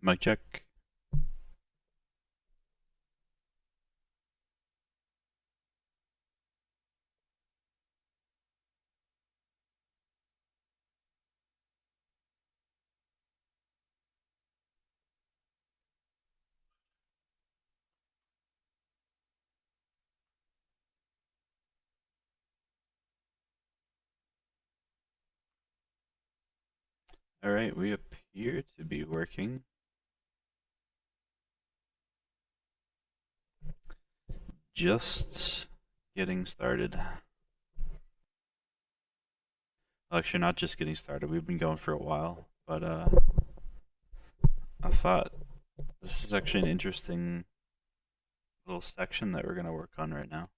Mic check. Alright, we appear to be working. Just getting started. Well, actually, not just getting started. We've been going for a while, but I thought this is actually an interesting little section that we're going to work on right now.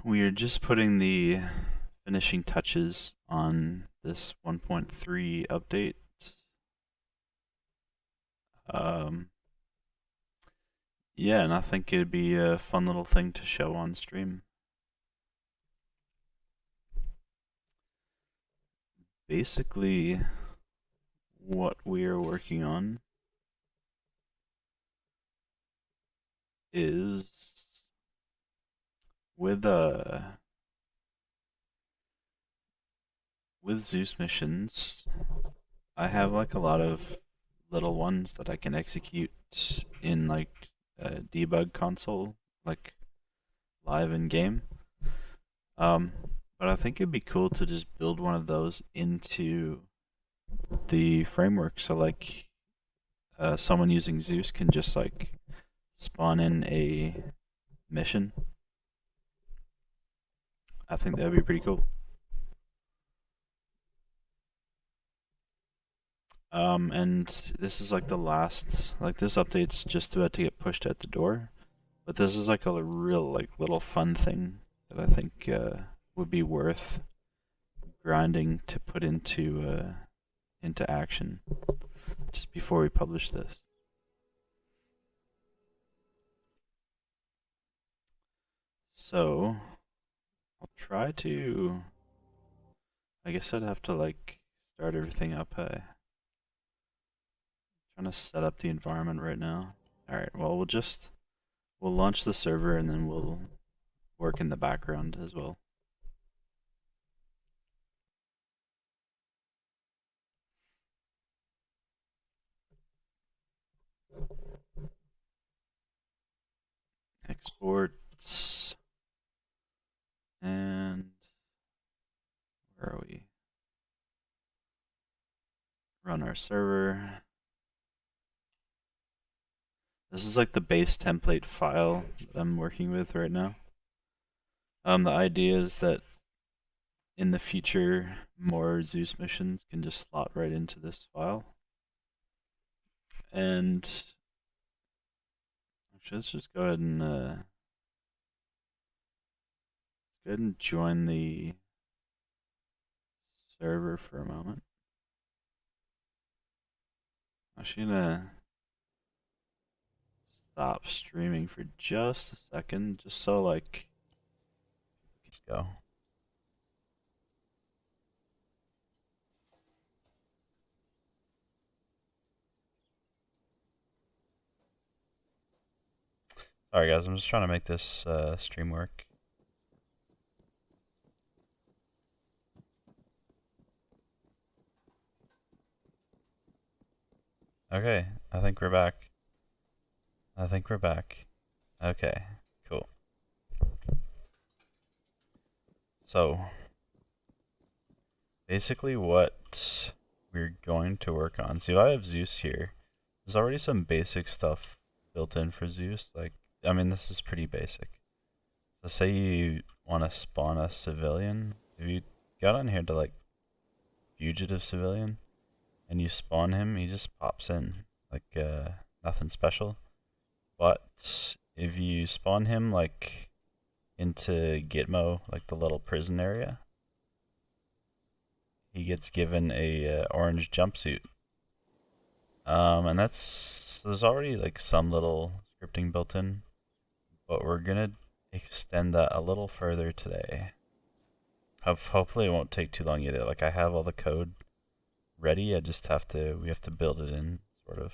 We are just putting the finishing touches on this 1.3 update. Yeah, and I think it'd be a fun little thing to show on stream. Basically, what we are working on is with Zeus missions, I have like a lot of little ones that I can execute in like a debug console, like live in game. But I think it'd be cool to just build one of those into the framework, so like someone using Zeus can just like spawn in a mission. I think that'd be pretty cool. And this is like the last, like this update's just about to get pushed out the door, but this is like a real like little fun thing that I think would be worth grinding to put into action just before we publish this. So I'll try to. I guess I'd have to like start everything up. Trying to set up the environment right now. Alright, well we'll launch the server and then we'll work in the background as well. Exports. And where are we? Run our server. This is like the base template file that I'm working with right now. The idea is that in the future, more Zeus missions can just slot right into this file. And actually, let's just go ahead and join the server for a moment. I'm actually gonna stop streaming for just a second, just so like, let's go. Sorry guys, I'm just trying to make this stream work. Okay, I think we're back. Okay, cool. So, basically what we're going to work on. See, I have Zeus here. There's already some basic stuff built in for Zeus. Like, I mean, this is pretty basic. So say you want to spawn a civilian. If you got on here to like fugitive civilian and you spawn him, he just pops in. Like, nothing special. But if you spawn him like into Gitmo, like the little prison area, he gets given a orange jumpsuit. And there's already like some little scripting built in, but we're gonna extend that a little further today. Hopefully it won't take too long either. Like I have all the code ready. I just have to, we have to build it in, sort of.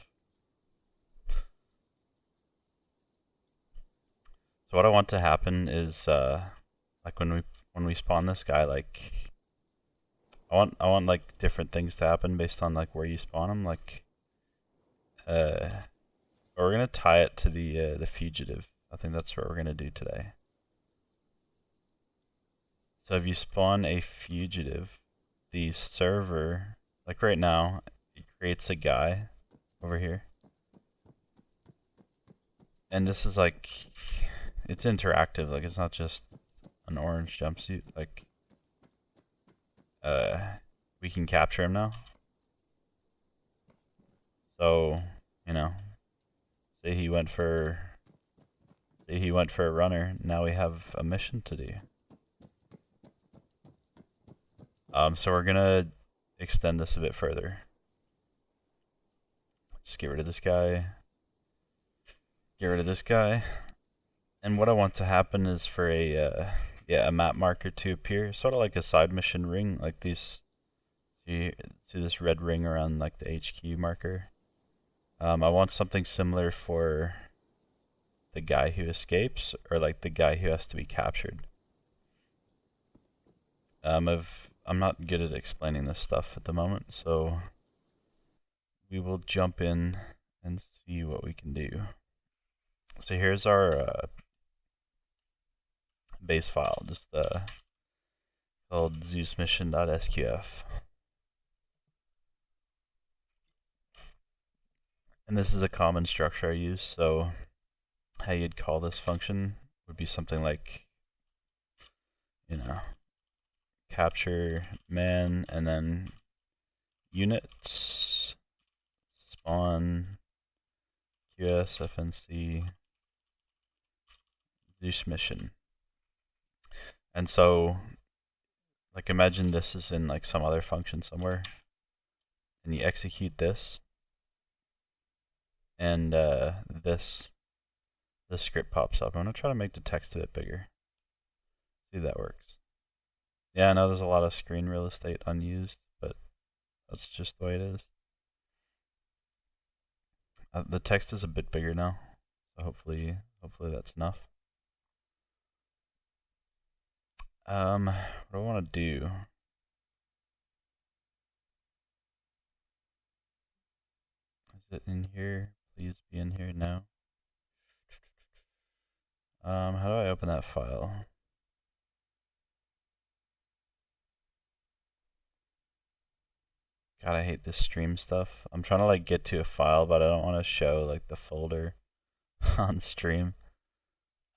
So what I want to happen is, like when we spawn this guy, like I want like different things to happen based on like where you spawn him. Like, we're gonna tie it to the fugitive. I think that's what we're gonna do today. So if you spawn a fugitive, the server, like right now, it creates a guy over here. And this is like, it's interactive, like it's not just an orange jumpsuit, like, we can capture him now. So, you know, say he went for a runner, now we have a mission to do. So we're gonna extend this a bit further. Just get rid of this guy. Get rid of this guy. And what I want to happen is for a map marker to appear, sort of like a side mission ring, like these. See this red ring around like the HQ marker. I want something similar for the guy who escapes, or like the guy who has to be captured. I'm not good at explaining this stuff at the moment, so we will jump in and see what we can do. So here's our base file, just called zeusmission.sqf. And this is a common structure I use, so how you'd call this function would be something like, you know, capture man, and then units, spawn, QS, FNC, Zeus mission. And so, like imagine this is in like some other function somewhere, and you execute this, and this script pops up. I'm gonna try to make the text a bit bigger. See if that works. Yeah, I know there's a lot of screen real estate unused, but that's just the way it is. The text is a bit bigger now, so hopefully that's enough. What do I want to do? Is it in here? Please be in here now. How do I open that file? God, I hate this stream stuff. I'm trying to like get to a file, but I don't want to show like the folder on stream.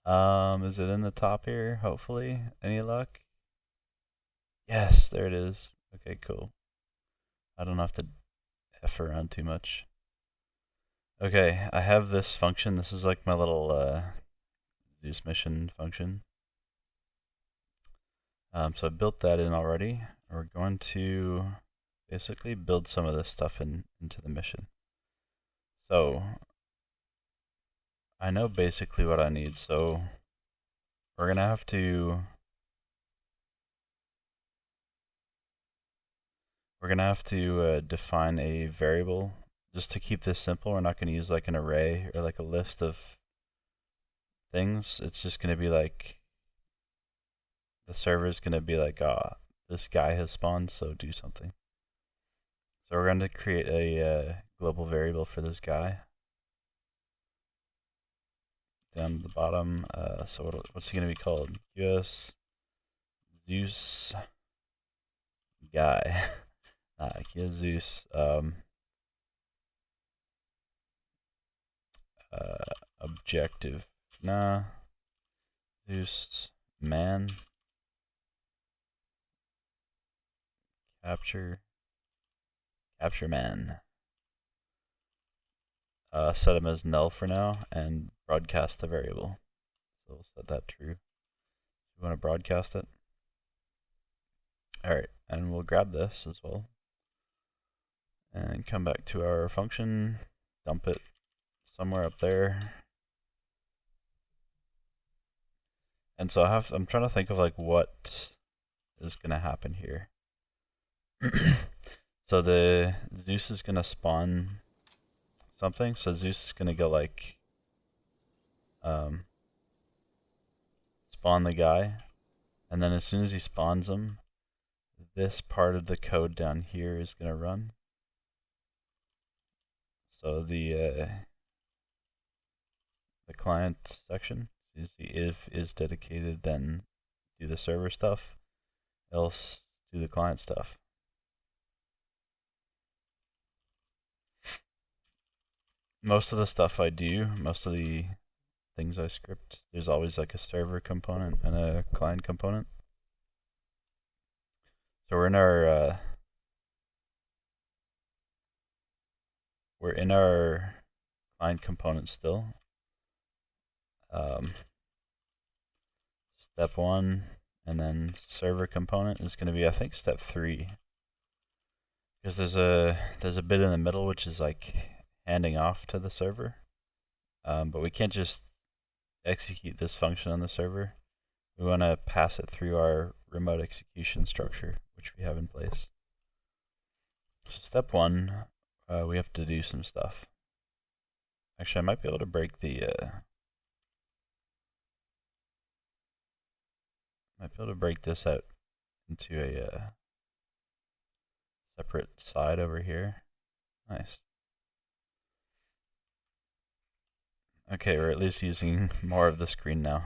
Is it in the top here? Hopefully. Any luck? Yes, there it is. Okay, cool. I don't have to F around too much. Okay, I have this function. This is like my little Zeus mission function. So I built that in already. We're going to basically build some of this stuff into the mission. So I know basically what I need, so we're gonna have to define a variable. Just to keep this simple, we're not gonna use like an array or like a list of things. It's just gonna be like, the server's gonna be like, this guy has spawned, so do something. So we're going to create a global variable for this guy. Down at the bottom, so what's he going to be called? US Zeus guy. Zeus objective. Zeus man. Capture man. Set him as null for now and broadcast the variable. So we'll set that true. You want to broadcast it? Alright, and we'll grab this as well. And come back to our function, dump it somewhere up there. And so I'm trying to think of like what is gonna happen here. So the Zeus is gonna spawn something. So Zeus is gonna go like spawn the guy, and then as soon as he spawns him, this part of the code down here is gonna run. So the client section is the if is dedicated, then do the server stuff, else do the client stuff. Most of the stuff I do, most of the things I script, there's always like a server component and a client component. So we're in our client component still. Step 1, and then server component is going to be, I think, step 3, because there's a bit in the middle which is like handing off to the server, but we can't just execute this function on the server. We want to pass it through our remote execution structure, which we have in place. So step 1, we have to do some stuff. Actually, I might be able to break the this out into a separate side over here. Nice. Okay, we're at least using more of the screen now.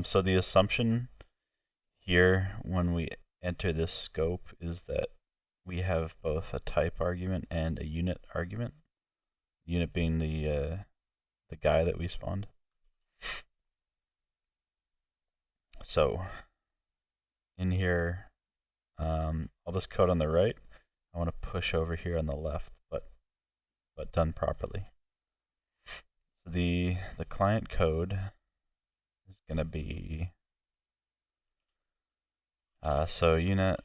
So the assumption here when we enter this scope is that we have both a type argument and a unit argument. Unit being the guy that we spawned. So in here, all this code on the right, I want to push over here on the left, but done properly. So the client code is going to be so unit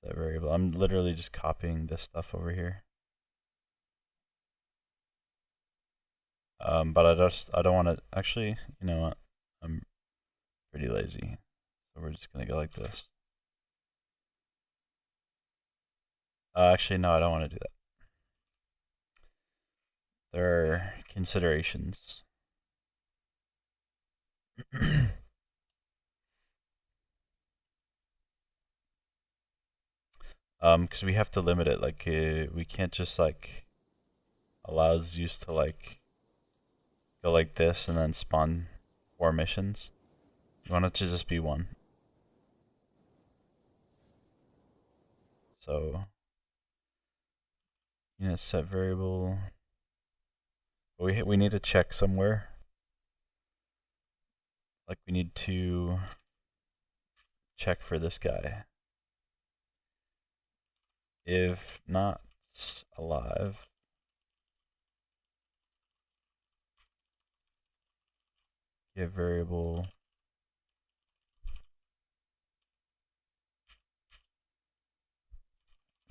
set variable. I'm literally just copying this stuff over here. But I don't want to, actually, you know what, I'm pretty lazy, so we're just gonna go like this. Actually, no, I don't want to do that. There are considerations. Because we have to limit it, like, we can't just, like, allow Zeus to, like, go like this and then spawn 4 missions. You want it to just be 1. So, unit set variable. We need to check somewhere. Like, we need to check for this guy. If not alive, give variable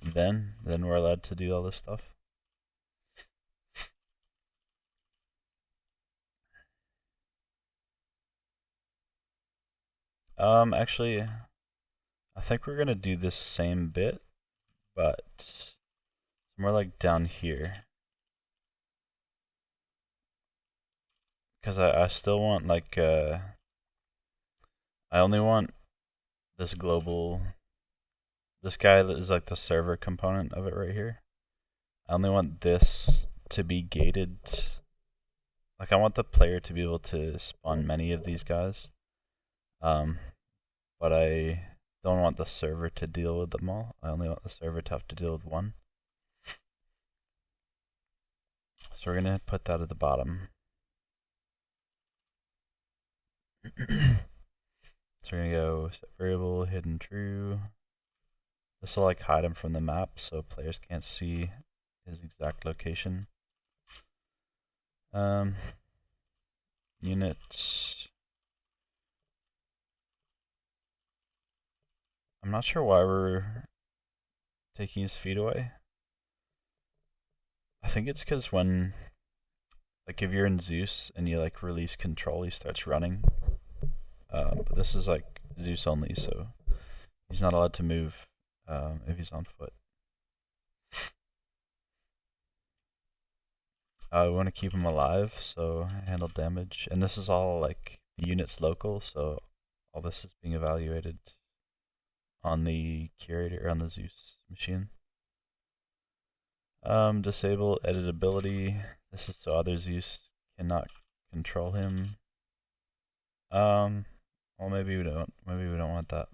then we're allowed to do all this stuff. Actually, I think we're gonna do this same bit, but more like down here. Because I still want, like, I only want this global, this guy that is like the server component of it right here. I only want this to be gated. Like, I want the player to be able to spawn many of these guys. But I don't want the server to deal with them all. I only want the server to have to deal with 1. So we're gonna put that at the bottom. So we're gonna go set variable hidden true. This will, like, hide him from the map so players can't see his exact location. Units. I'm not sure why we're taking his feet away. I think it's because when, like, if you're in Zeus and you, like, release control, he starts running. But this is, like, Zeus only, so he's not allowed to move if he's on foot. We want to keep him alive, so handle damage. And this is all like the unit's local, so all this is being evaluated on the curator, on the Zeus machine. Disable editability. This is so other Zeus cannot control him. Well, maybe we don't. Maybe we don't want that.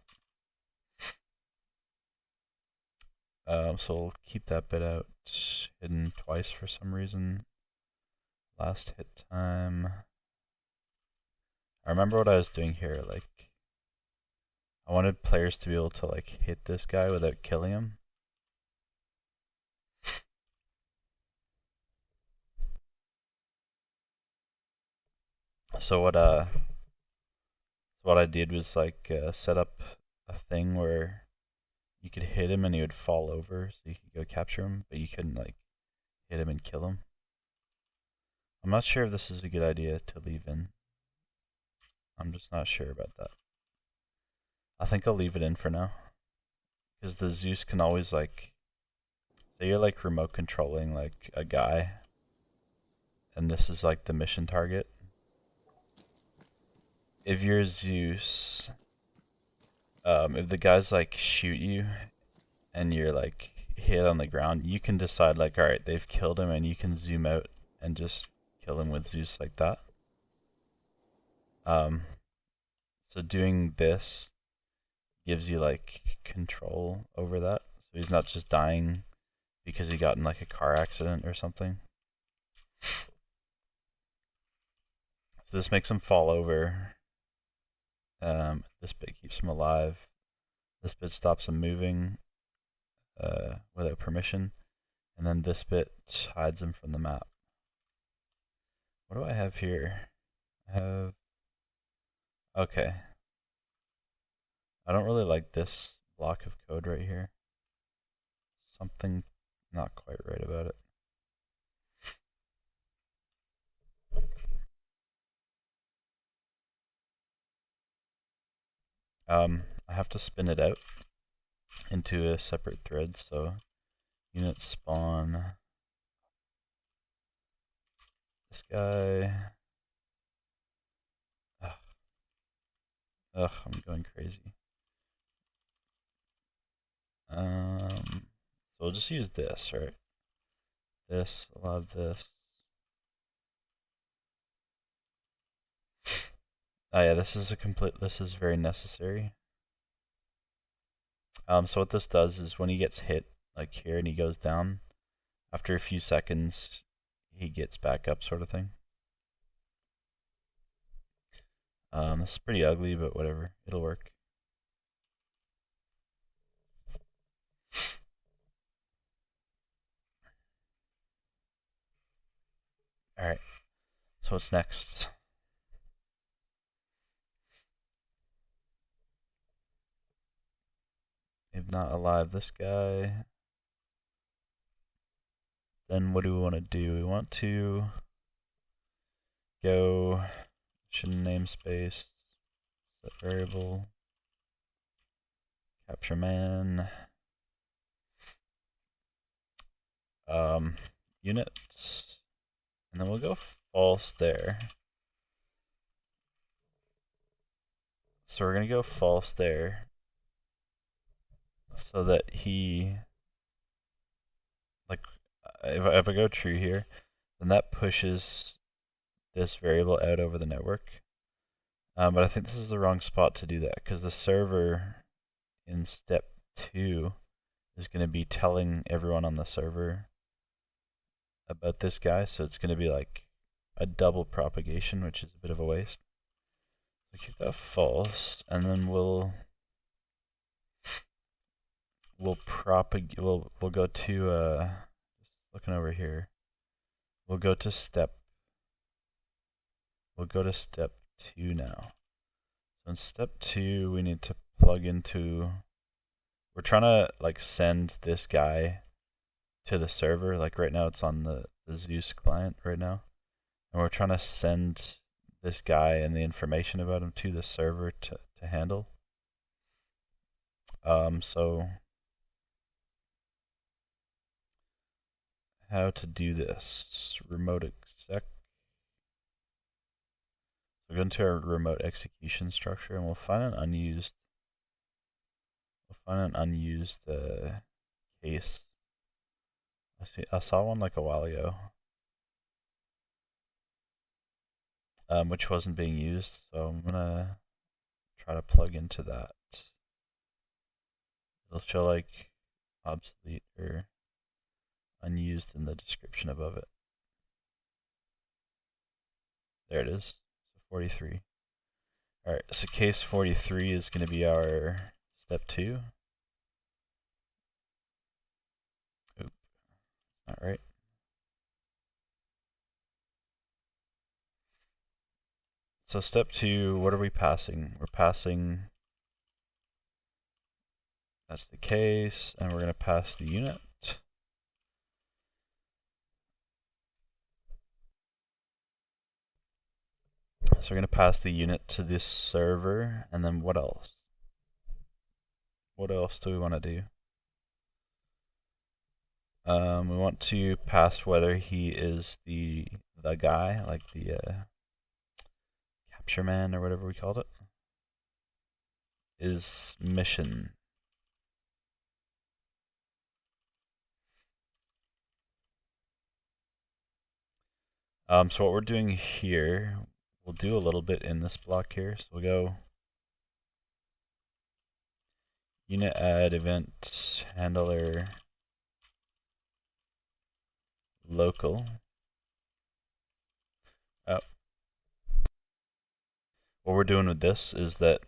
So we'll keep that bit out, hidden twice for some reason. Last hit time. I remember what I was doing here. Like, I wanted players to be able to like hit this guy without killing him. So what I did was like set up a thing where you could hit him and he would fall over, so you could go capture him, but you couldn't like hit him and kill him. I'm not sure if this is a good idea to leave in. I'm just not sure about that. I think I'll leave it in for now, because the Zeus can always like, say you're like remote controlling like a guy, and this is like the mission target. If you're Zeus, if the guys like shoot you and you're like hit on the ground, you can decide like, alright, they've killed him, and you can zoom out and just kill him with Zeus like that. So doing this gives you like control over that, so he's not just dying because he got in like a car accident or something. So this makes him fall over. This bit keeps him alive. This bit stops him moving without permission, and then this bit hides him from the map. What do I have here? I have... Okay. I don't really like this block of code right here. Something not quite right about it. I have to spin it out into a separate thread, so unit spawn this guy. Ugh, I'm going crazy. So we'll just use this, right? This, I'll have this. Oh yeah, this is very necessary. So what this does is when he gets hit, like here, and he goes down, after a few seconds, he gets back up, sort of thing. This is pretty ugly, but whatever, it'll work. Alright, so what's next? If not alive, this guy. Then what do we want to do? We want to go mission namespace, set variable, capture man, units, and then we'll go false there. So we're gonna go false there, so that he, like, if I go true here, then that pushes this variable out over the network. But I think this is the wrong spot to do that, because the server in step 2 is going to be telling everyone on the server about this guy, so it's going to be like a double propagation, which is a bit of a waste. So keep that false, and then we'll go to just looking over here. We'll go to step 2 now. So in step 2 we need to plug into, we're trying to like send this guy to the server. Like right now it's on the Zeus client right now, and we're trying to send this guy and the information about him to the server to handle. So how to do this. Remote exec. So go into our remote execution structure, and we'll find an unused. Case. I saw one like a while ago, which wasn't being used. So I'm gonna try to plug into that. It'll show like obsolete or unused in the description above it. There it is. So 43. Alright, so case 43 is going to be our step 2. Oop, not right. So step 2, what are we passing? We're passing, that's the case, and we're going to pass the unit. So we're going to pass the unit to this server, and then what else? What else do we want to do? We want to pass whether he is the guy, like the capture man or whatever we called it, is mission. So what we're doing here, we'll do a little bit in this block here. So we'll go unit add event handler local. Oh. What we're doing with this is that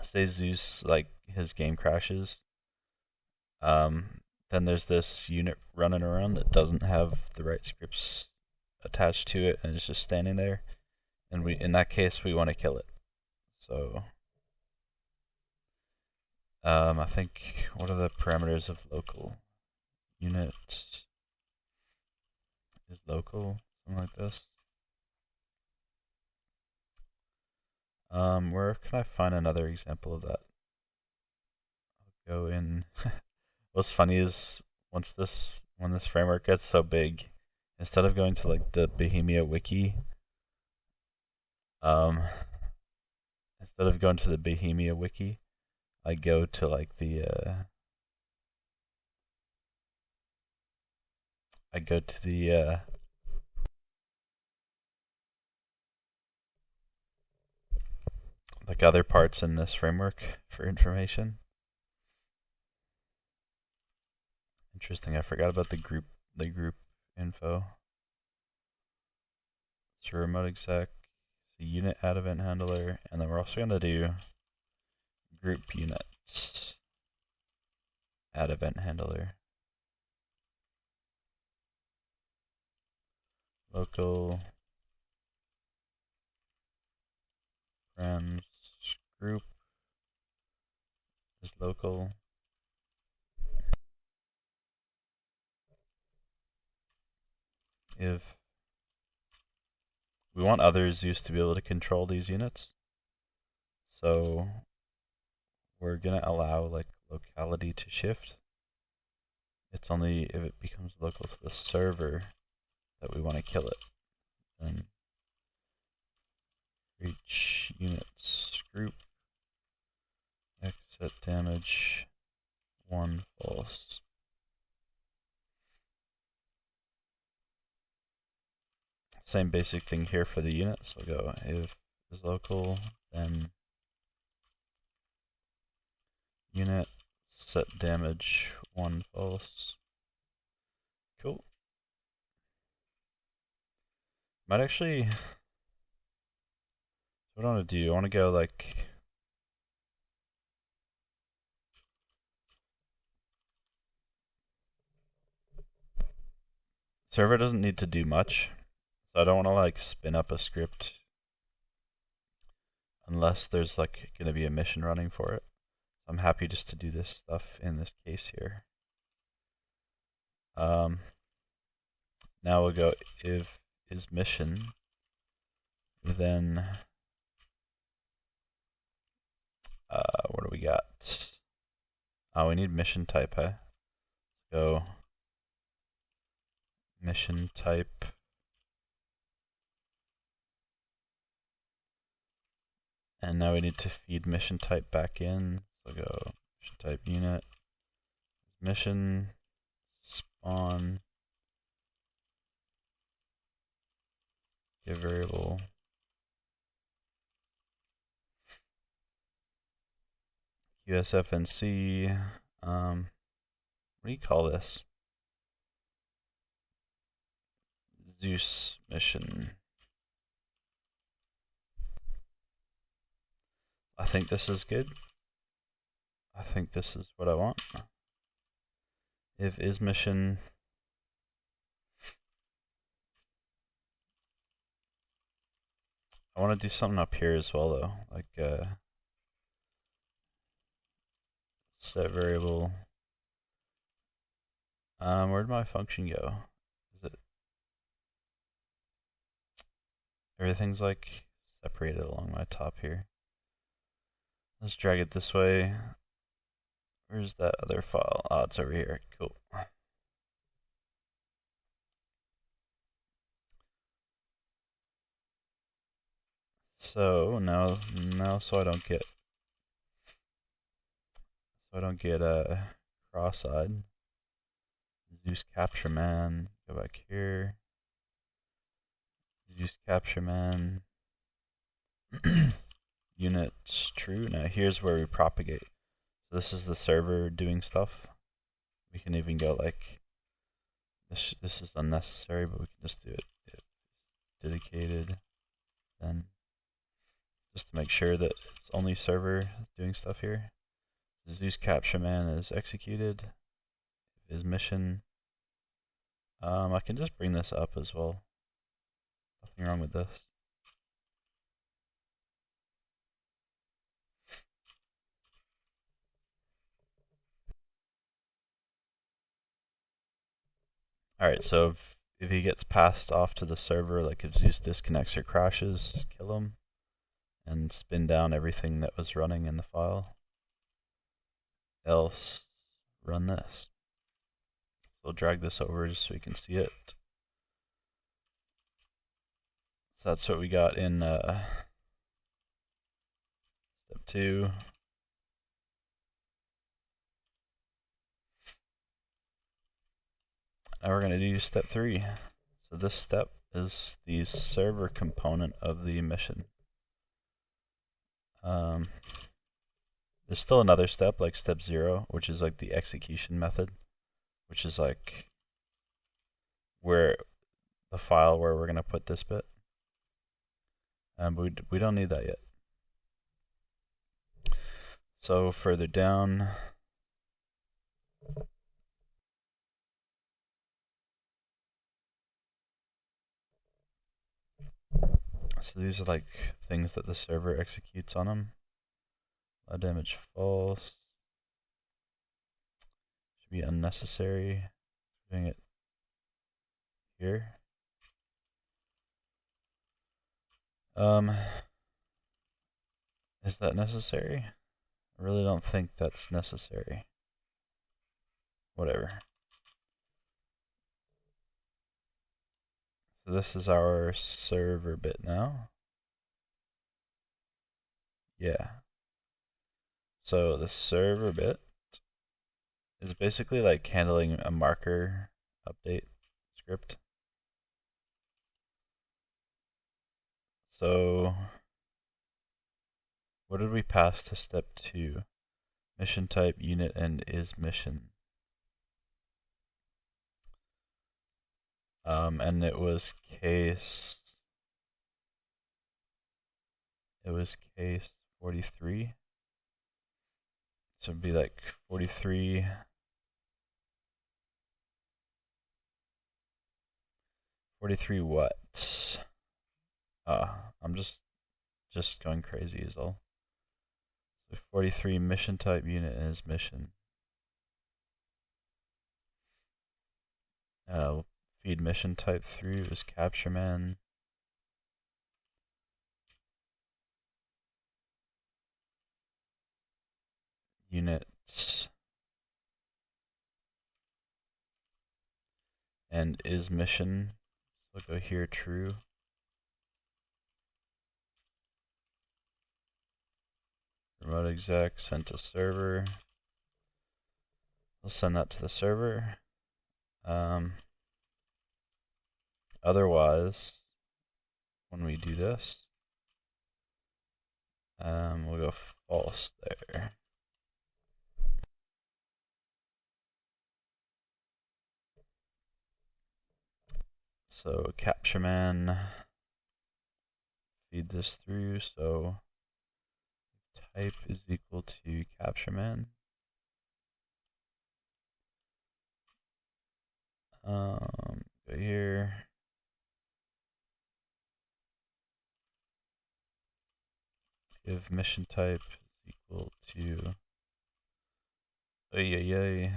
say Zeus, like his game crashes, then there's this unit running around that doesn't have the right scripts attached to it and it's just standing there, and in that case we want to kill it. So I think, what are the parameters of local? Unit is local, something like this. Where can I find another example of that? I'll go in. What's funny is when this framework gets so big, instead of going to like the Bohemia wiki, I go to like the like other parts in this framework for information. Interesting, I forgot about the group info. So remote exec, the unit add event handler, and then we're also gonna do group units add event handler. Local friends group is local. If we want other Zeus to be able to control these units, so we're gonna allow like locality to shift. It's only if it becomes local to the server that we want to kill it. And reach units group exit damage 1 false. Same basic thing here for the unit. So we'll go if is local, then unit set damage 1 false. Cool. Might actually, what I want to do, I want to go like server doesn't need to do much, so I don't want to like spin up a script unless there's like going to be a mission running for it. I'm happy just to do this stuff in this case here. Now we'll go if is mission, then what do we got? Oh, we need mission type, huh? Go mission type. And now we need to feed mission type back in. So go mission type unit, mission, spawn, give variable. USFNC, what do you call this? Zeus mission. I think this is good. I think this is what I want. If is mission, I want to do something up here as well though, like set variable. Where'd my function go? Is it everything's like separated along my top here? Let's drag it this way. Where's that other file? Oh, it's over here. Cool. So now so I don't get cross-eyed. Zeus capture man. Go back here. Zeus capture man. Units true. Now here's where we propagate. So this is the server doing stuff. We can even go like this is unnecessary, but we can just do it dedicated. Then just to make sure that it's only server doing stuff here. The Zeus capture man is executed. His mission. I can just bring this up as well. Nothing wrong with this. Alright, so if he gets passed off to the server, like if Zeus disconnects or crashes, kill him and spin down everything that was running in the file. Else, run this. So we'll drag this over just so we can see it. So that's what we got in step 2. Now we're going to do step 3. So this step is the server component of the mission. There's still another step, like step 0, which is like the execution method, which is like where the file where we're going to put this bit. But we don't need that yet. So further down, so these are like things that the server executes on them. Low damage false. Should be unnecessary. Doing it here. Is that necessary? I really don't think that's necessary. Whatever. So this is our server bit now. Yeah. So the server bit is basically like handling a marker update script. So what did we pass to step 2? Mission type unit and is mission. And it was case 43. So it'd be like 43 what? I'm just going crazy is all. So 43 mission type unit and his mission. Feed mission type through is capture man. Units. and is mission. So go here, true. Remote exec sent to server. We'll send that to the server. Otherwise, when we do this, we'll go false there. So capture man, feed this through, so type is equal to capture man. Go here. If mission type is equal to okay.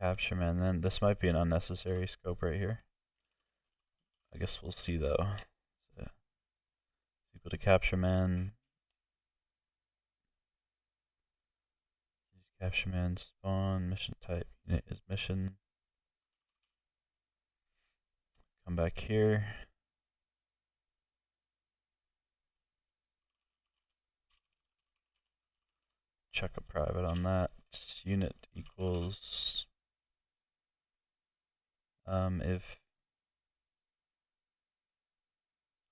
Capture man, then this might be an unnecessary scope right here. I guess we'll see though. So, equal to capture man. Capture man spawn, mission type, unit is mission. Come back here. Check a private on that. Unit equals if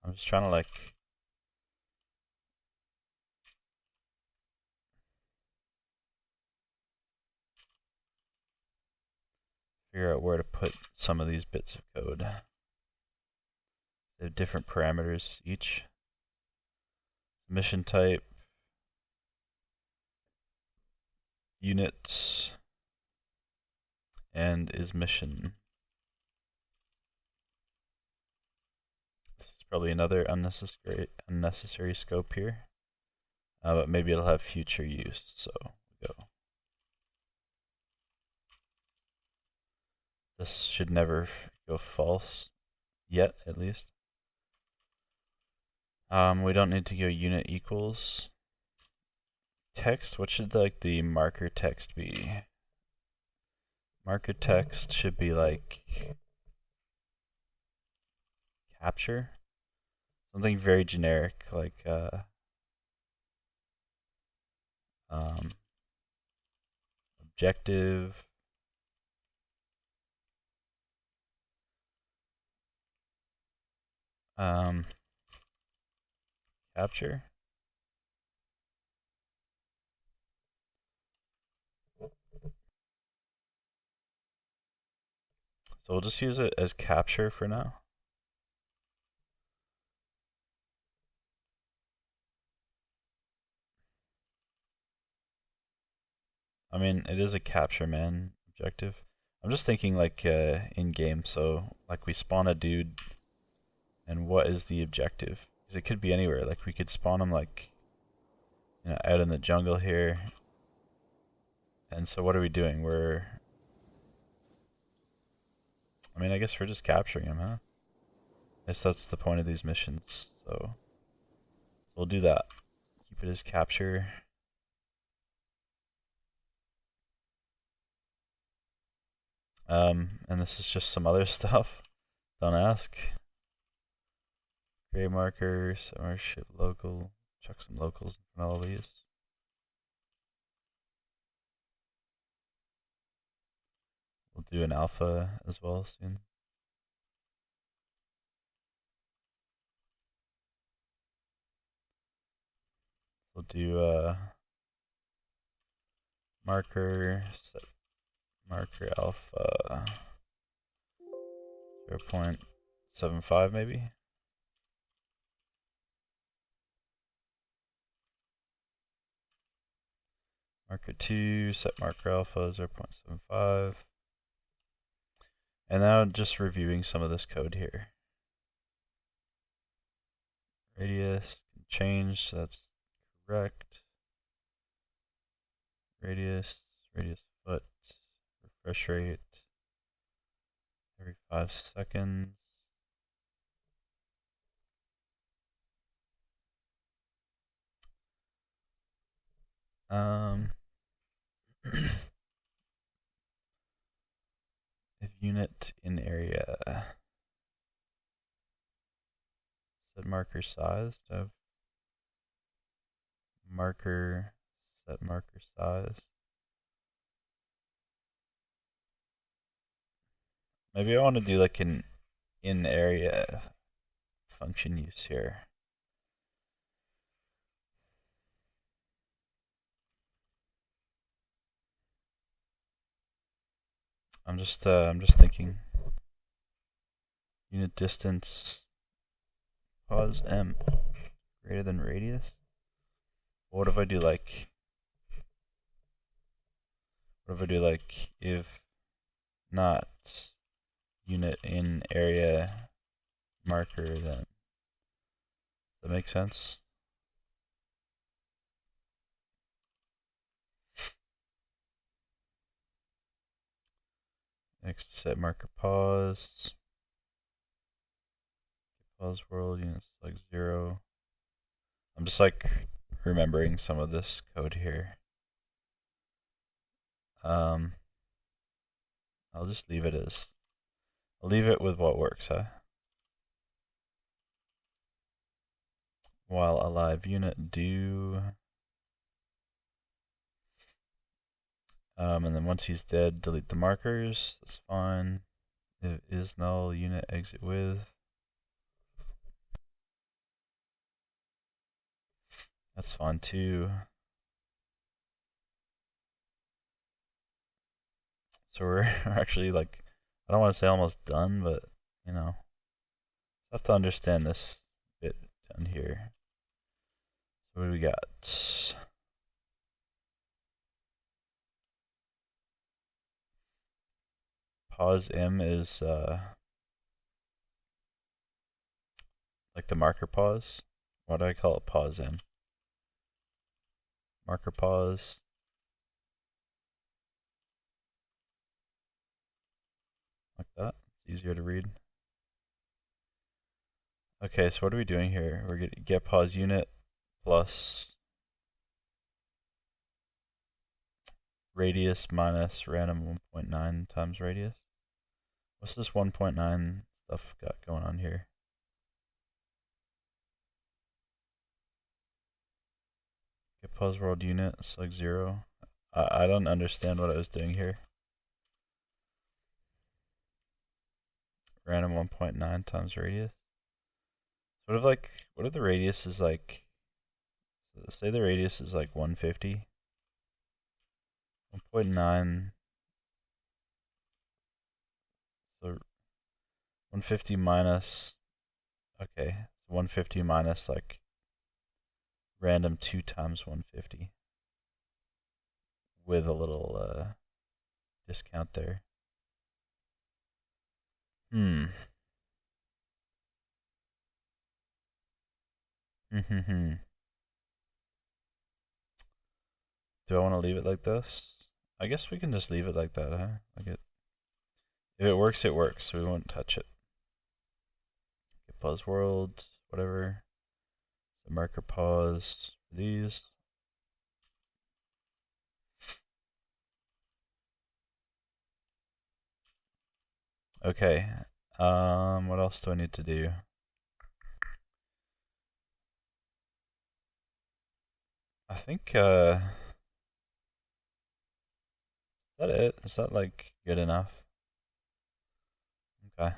I'm just trying to like figure out where to put some of these bits of code. They have different parameters each. Mission type, units, and is mission. This is probably another unnecessary scope here, but maybe it'll have future use. So go. This should never go false yet, at least. We don't need to go unit equals. Text, what should like the marker text be? Marker text should be like capture. Something very generic, like objective. Capture. So we'll just use it as capture for now. I mean, it is a capture man objective. I'm just thinking like in game, so like we spawn a dude, and what is the objective? Because it could be anywhere. Like we could spawn him like out in the jungle here. And so what are we doing? I guess we're just capturing him, huh? I guess that's the point of these missions. So we'll do that. Keep it as capture. And this is just some other stuff. Don't ask. Gray marker, summer ship local. Check some locals in all these. We'll do an alpha as well soon. We'll do marker, set marker alpha 0.75 maybe. Marker 2, set marker alpha 0.75. And now just reviewing some of this code here. Radius can change, so that's correct. Radius foot, refresh rate every 5 seconds. unit in area. Set marker size. Have marker, set marker size. Maybe I want to do like an in area function use here. I'm just thinking. Unit distance pause m greater than radius. What if I do like? What if I do like if not unit in area marker then? Does that make sense? Next, set marker pause. Pause world units like 0. I'm just like remembering some of this code here. I'll just leave it as. I'll leave it with what works, huh? While alive unit do. And then once he's dead, delete the markers. That's fine. If is null, unit exit with. That's fine too. So we're actually like, I don't want to say almost done, but you know, I have to understand this bit down here. So what do we got? Pause M is like the marker pause. Why do I call it pause M? Marker pause. Like that. It's easier to read. Okay, so what are we doing here? We're going to get pause unit plus radius minus random 1.9 times radius. What's this 1.9 stuff got going on here? Get pause world unit, select 0. I don't understand what I was doing here. Random 1.9 times radius. What if the radius is like, say the radius is like 150. 1.9, so 150 minus, okay, so 150 minus like random 2 times 150 with a little discount there. Do I want to leave it like this? I guess we can just leave it like that, huh? Like it. If it works, it works. So we won't touch it. Get pause world, whatever. The marker pause for these. Okay. What else do I need to do? I think, is that it? Is that like good enough? Okay.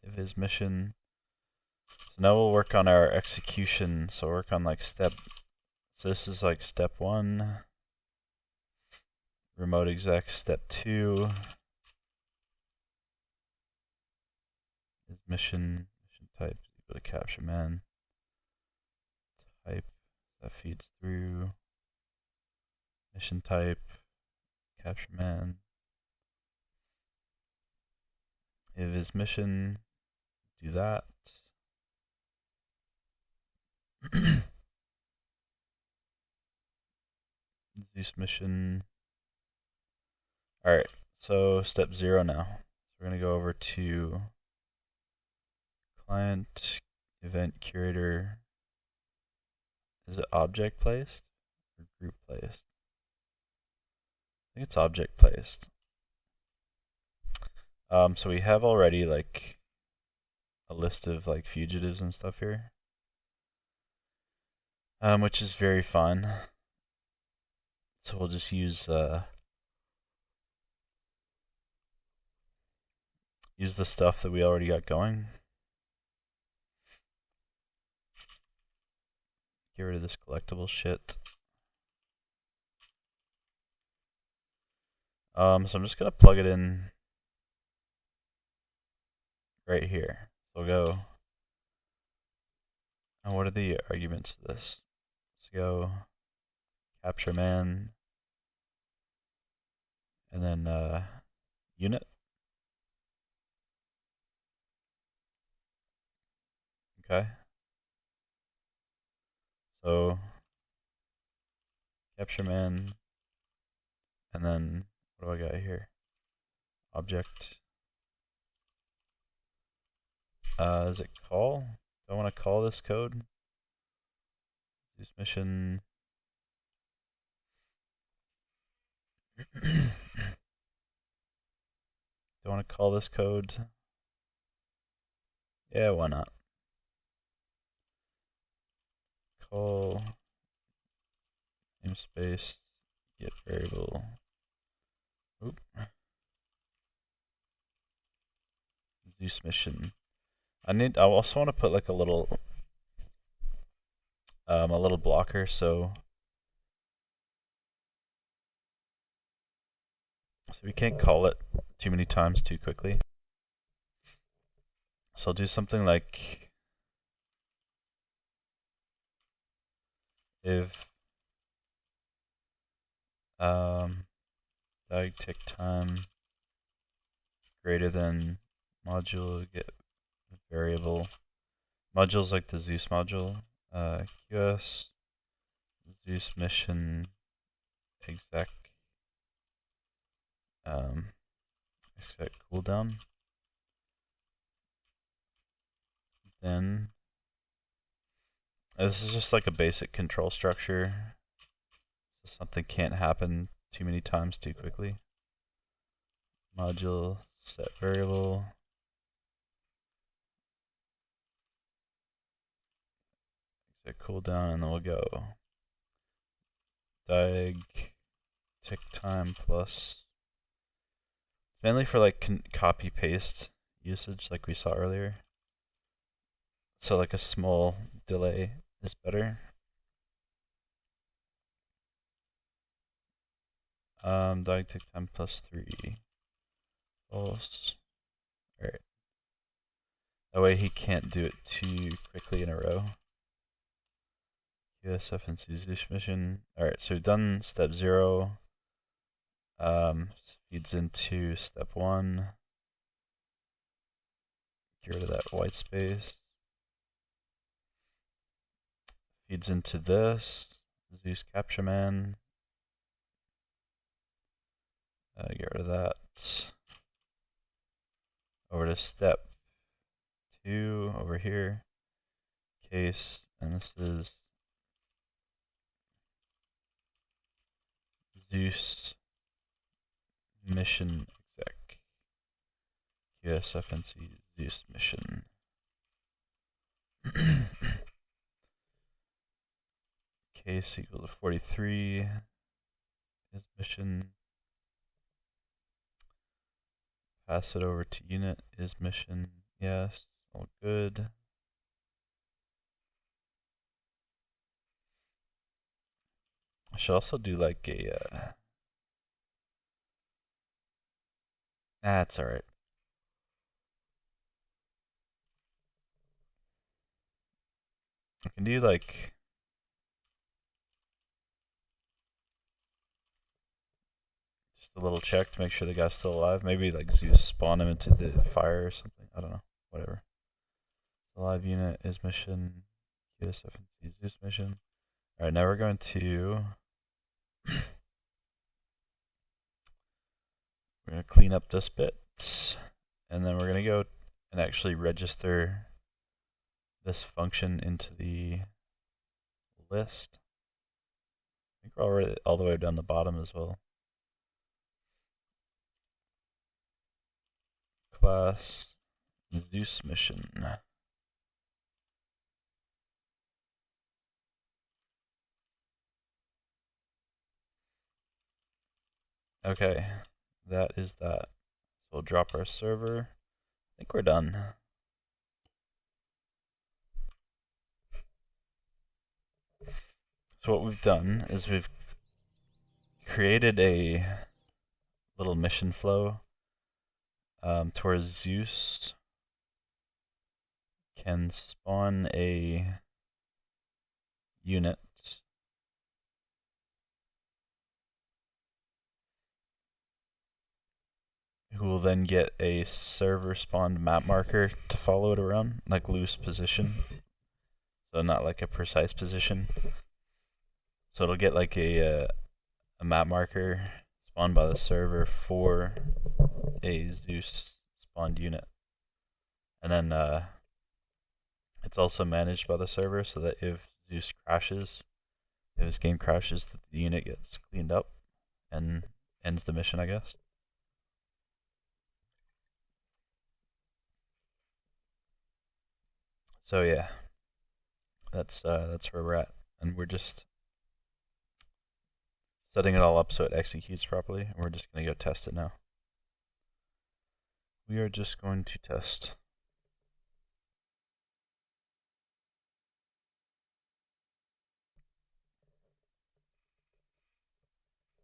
If his mission. So now we'll work on our execution. So work on like step. So this is like step 1. Remote exec step 2. Is mission type equal to capture man. Type that feeds through. Mission type capture man. If his mission, do that. Zeus mission. Alright, so step 0 now. So we're going to go over to client event curator. Is it object placed or group placed? think it's object placed. So we have already like a list of like fugitives and stuff here, which is very fun. So we'll just use the stuff that we already got going. Get rid of this collectible shit. So I'm just gonna plug it in right here. So we'll go. And what are the arguments to this? Let's go capture man, and then unit. Okay. So capture man, and then what do I got here? Object. Is it call? Do I want to call this code? This mission. Do I want to call this code? Yeah, why not? Call namespace get variable. Oop. Zeus mission. I also want to put like a little blocker so we can't call it too many times too quickly. So I'll do something like if diag tick time greater than module get variable. Modules like the Zeus module. QS Zeus mission exec exec cooldown. Then this is just like a basic control structure, so something can't happen too many times too quickly. Module set variable. Exec cooldown, and then we'll go diag tick time plus. Mainly for like copy paste usage, like we saw earlier. So like a small delay is better. Diag tick time plus 3. False. Alright. That way he can't do it too quickly in a row. USF and Zeus mission. Alright, so we've done step 0. Feeds into step 1. Get rid of that white space. Feeds into this. Zeus capture man. Get rid of that. Over to step 2 over here. Case, and this is Zeus mission exec. QSFNC Zeus mission. Case equal to 43 is mission. Pass it over to unit is mission. Yes, all good. I should also do like a that's alright. I can do like just a little check to make sure the guy's still alive. Maybe like Zeus spawn him into the fire or something. I don't know. Whatever. Alive unit is mission. QSFNC Zeus mission. Alright, now we're going to we're going to clean up this bit, and then we're going to go and actually register this function into the list. I think we're already all the way down the bottom as well. class Zeus mission. Okay, that is that. So we'll drop our server. I think we're done. So what we've done is we've created a little mission flow towards Zeus. Can spawn a unit who will then get a server spawned map marker to follow it around, like loose position. So not like a precise position. So it'll get like a map marker spawned by the server for a Zeus spawned unit. And then it's also managed by the server so that if Zeus crashes, if his game crashes, the unit gets cleaned up and ends the mission, I guess. So yeah, that's where we're at, and we're just setting it all up so it executes properly, and we're just gonna go test it now. We are just going to test.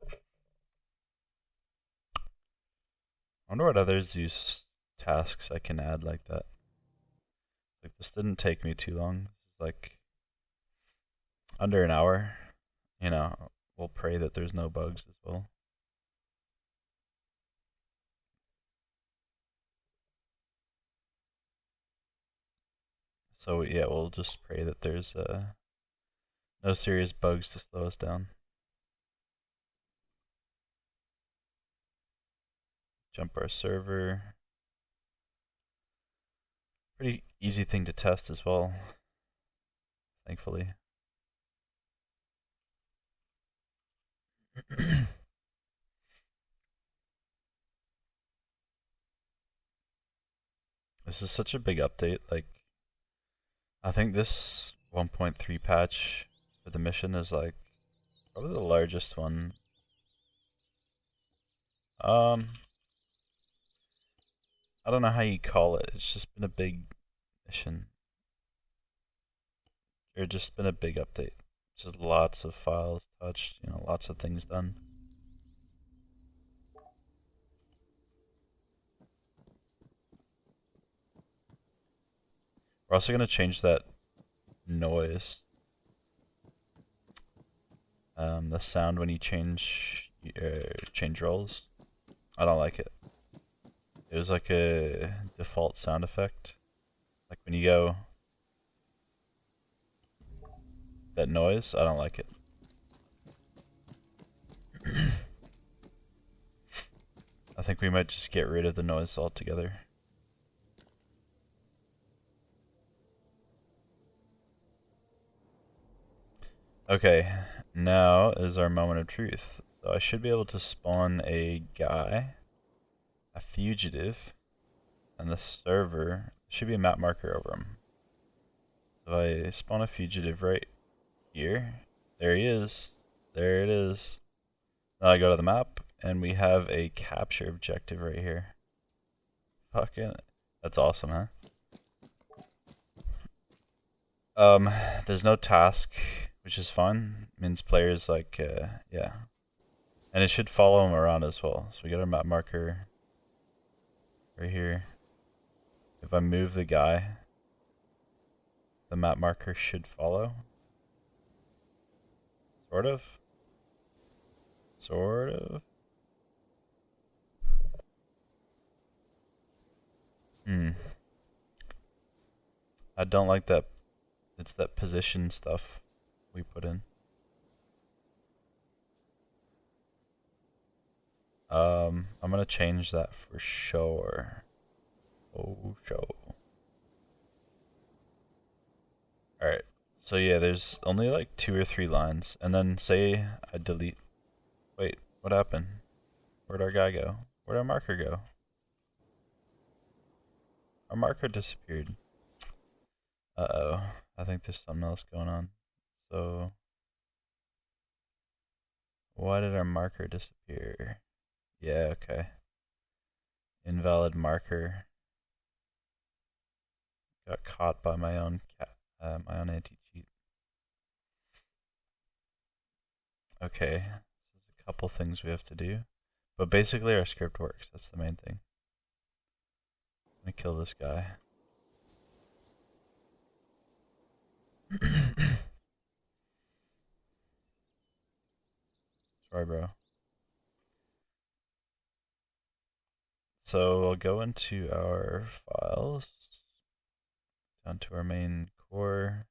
I wonder what other Zeus tasks I can add like that. Like this didn't take me too long. It's like under an hour. You know, we'll pray that there's no bugs as well. So yeah, we'll just pray that there's no serious bugs to slow us down. Jump our server. Pretty easy thing to test as well, thankfully. This is such a big update. Like, I think this 1.3 patch for the mission is like probably the largest one. I don't know how you call it. It's just been a big mission. Or just been a big update. Just lots of files touched, you know, lots of things done. We're also gonna change that noise. The sound when you change roles. I don't like it. It was like a default sound effect. Like when you go, that noise, I don't like it. I think we might just get rid of the noise altogether. Okay, now is our moment of truth. So I should be able to spawn a guy, a fugitive, and the server should be a map marker over him. So I spawn a fugitive right here. There he is. There it is. Now I go to the map, and we have a capture objective right here. Fucking, that's awesome, huh? There's no task, which is fun. It means players like, yeah. And it should follow him around as well. So we got our map marker right here. If I move the guy, the map marker should follow. Sort of. Sort of. I don't like that. It's that position stuff we put in. I'm gonna change that for sure. Oh, show. Alright. So yeah, there's only like 2 or 3 lines. And then say I delete. Wait, what happened? Where'd our guy go? Where'd our marker go? Our marker disappeared. Uh-oh. I think there's something else going on. So, why did our marker disappear? Yeah, okay. Invalid marker. Got caught by my own anti-cheat. Okay, there's a couple things we have to do, but basically our script works. That's the main thing. I'm gonna kill this guy. Sorry, bro. So I'll go into our files, down to our main core,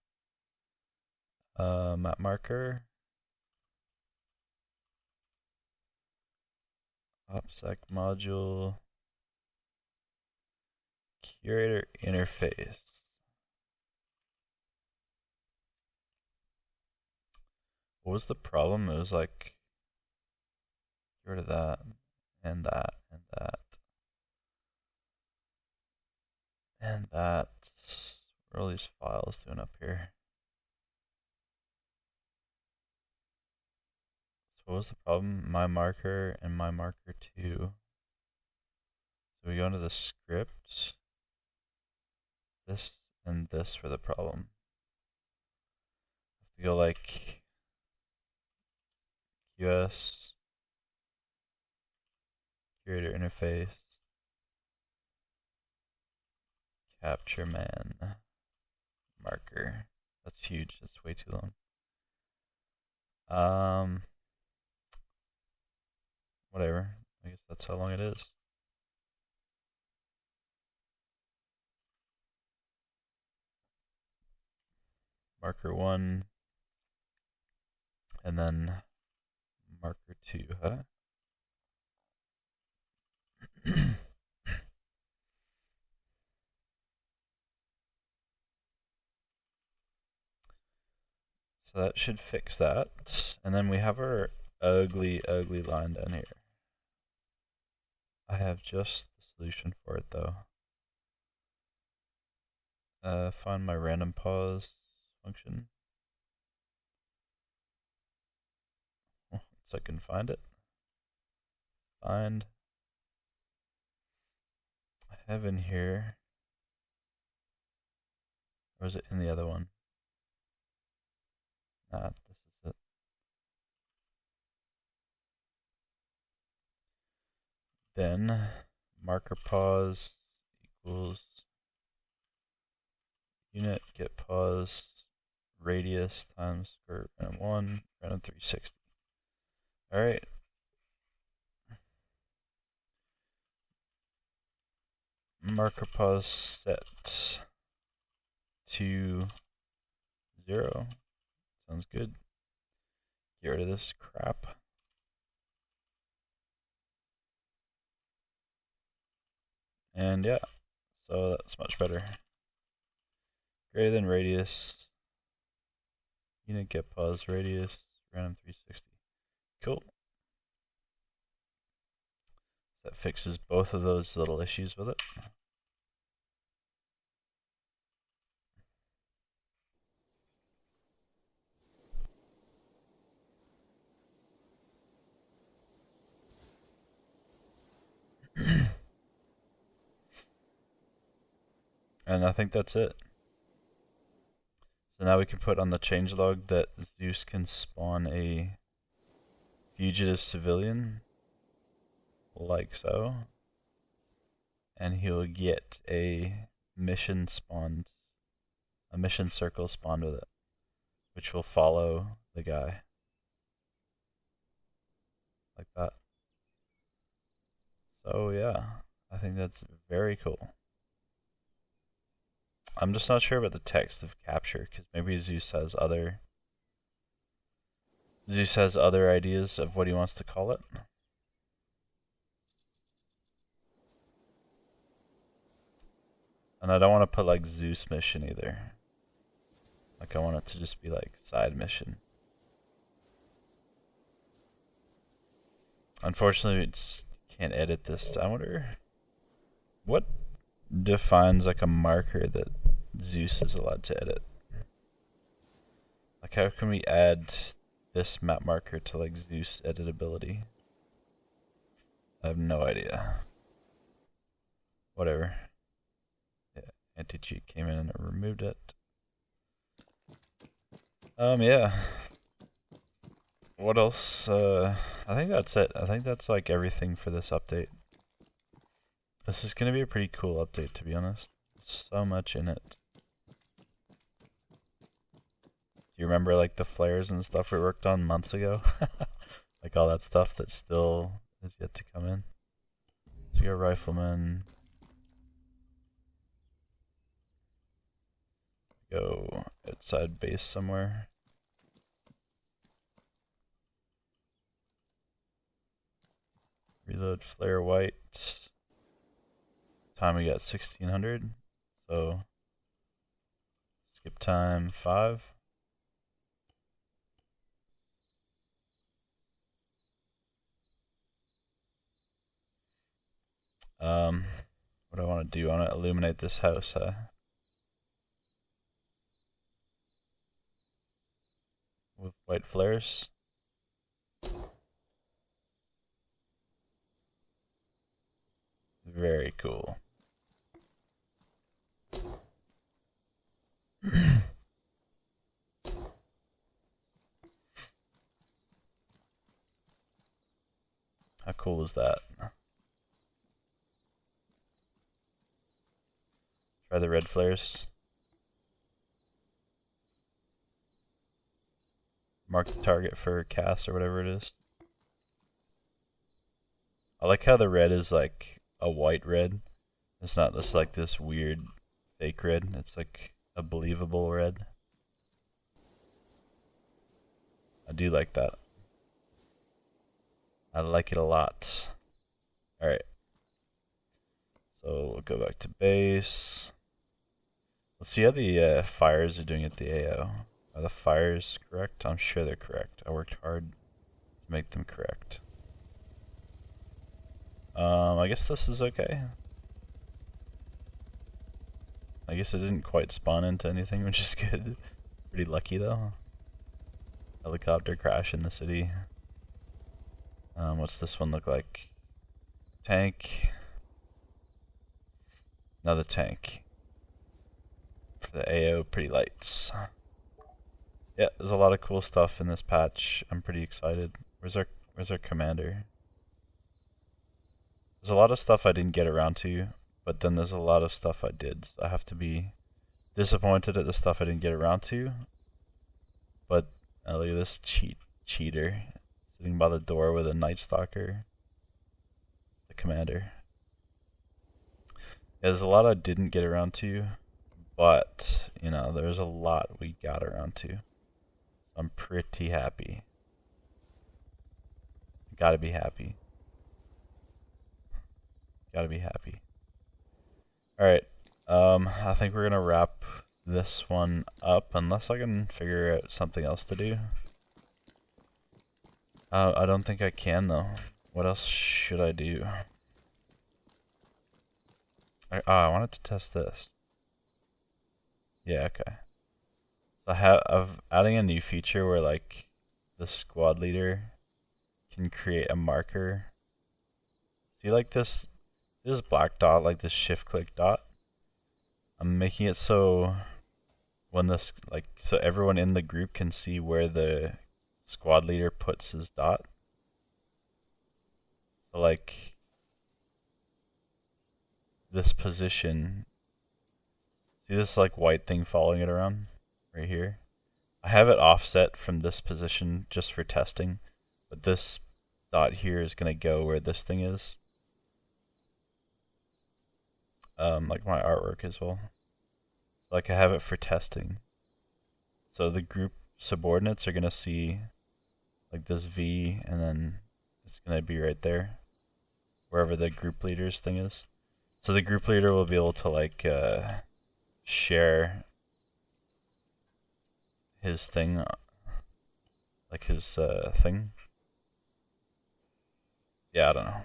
map marker, OPSEC module, curator interface. What was the problem? It was like, get rid of that, and that, and that, and that. What are all these files doing up here? So what was the problem? My marker and my marker 2. So we go into the script. This and this were the problem. Have to go like QS, curator interface, capture man, marker. That's huge. That's way too long. Whatever. I guess that's how long it is. Marker 1, and then marker 2, huh? So that should fix that. And then we have our ugly, ugly line down here. I have just the solution for it though. Find my random pause function. Once I can find it. Find. I have in here. Or is it in the other one? Nah, this is it. Then marker pause equals unit get pause radius times square root of 1 random 360. Alright. Marker pause set to 0. Sounds good. Get rid of this crap. And yeah, so that's much better. Greater than radius. Unit get pause radius random 360. Cool. That fixes both of those little issues with it. And I think that's it. So now we can put on the changelog that Zeus can spawn a fugitive civilian, like so, and he'll get a mission spawned, a mission circle spawned with it, which will follow the guy, like that. So yeah, I think that's very cool. I'm just not sure about the text of capture, because maybe Zeus has other ideas of what he wants to call it. And I don't want to put like Zeus mission either. Like I want it to just be like side mission. Unfortunately, it's can't edit this. I wonder what defines like a marker that Zeus is allowed to edit? Like how can we add this map marker to like Zeus editability? I have no idea. Whatever. Yeah, anti-cheat came in and it removed it. Yeah. What else? I think that's it. I think that's like everything for this update. This is gonna be a pretty cool update, to be honest. There's so much in it. Do you remember like the flares and stuff we worked on months ago? Like all that stuff that still is yet to come in. So we got rifleman. Go outside base somewhere. Reload flare white. Time we got 1600. So skip time 5. What do I want to do? I want to illuminate this house, huh? With white flares. Very cool. How cool is that? Try the red flares. Mark the target for cast or whatever it is. I like how the red is like a white red. It's not just like this weird fake red. It's like a believable red. I do like that. I like it a lot. Alright. So we'll go back to base. Let's see how the fires are doing at the AO. Are the fires correct? I'm sure they're correct. I worked hard to make them correct. I guess this is okay. I guess it didn't quite spawn into anything, which is good. Pretty lucky though. Helicopter crash in the city. What's this one look like? Tank. Another tank. For the AO, pretty lights. Yeah, there's a lot of cool stuff in this patch. I'm pretty excited. Where's our commander? There's a lot of stuff I didn't get around to, but then there's a lot of stuff I did. So I have to be disappointed at the stuff I didn't get around to. But look at this cheater sitting by the door with a Night Stalker. The commander. Yeah, there's a lot I didn't get around to, but you know, there's a lot we got around to. I'm pretty happy. Gotta be happy. Gotta be happy. Alright, I think we're gonna wrap this one up unless I can figure out something else to do. I don't think I can though. What else should I do? I wanted to test this. Yeah, okay. So I'm adding a new feature where like the squad leader can create a marker. See like this black dot, like this shift click dot? I'm making it so when this so everyone in the group can see where the squad leader puts his dot. So like this position, see this like white thing following it around right here? I have it offset from this position just for testing, but this dot here is gonna go where this thing is. Like my artwork as well. Like I have it for testing. So the group subordinates are gonna see like this V, and then it's gonna be right there, wherever the group leader's thing is. So the group leader will be able to like share his thing, like his thing. Yeah, I don't know.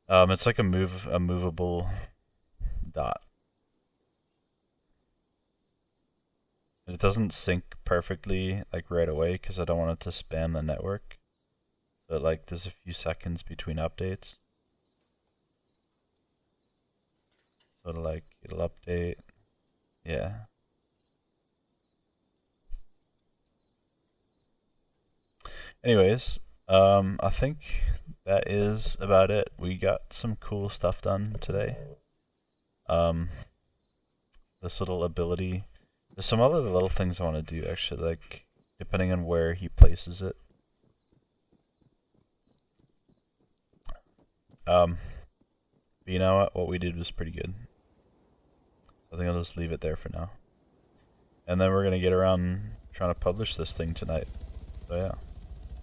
It's like a movable dot. And it doesn't sync perfectly like right away because I don't want it to spam the network. But like there's a few seconds between updates. So it'll update. Yeah. Anyways, I think that is about it. We got some cool stuff done today. This little ability. There's some other little things I want to do actually, like depending on where he places it. But you know what we did was pretty good. I think I'll just leave it there for now. And then we're gonna get around trying to publish this thing tonight. So yeah.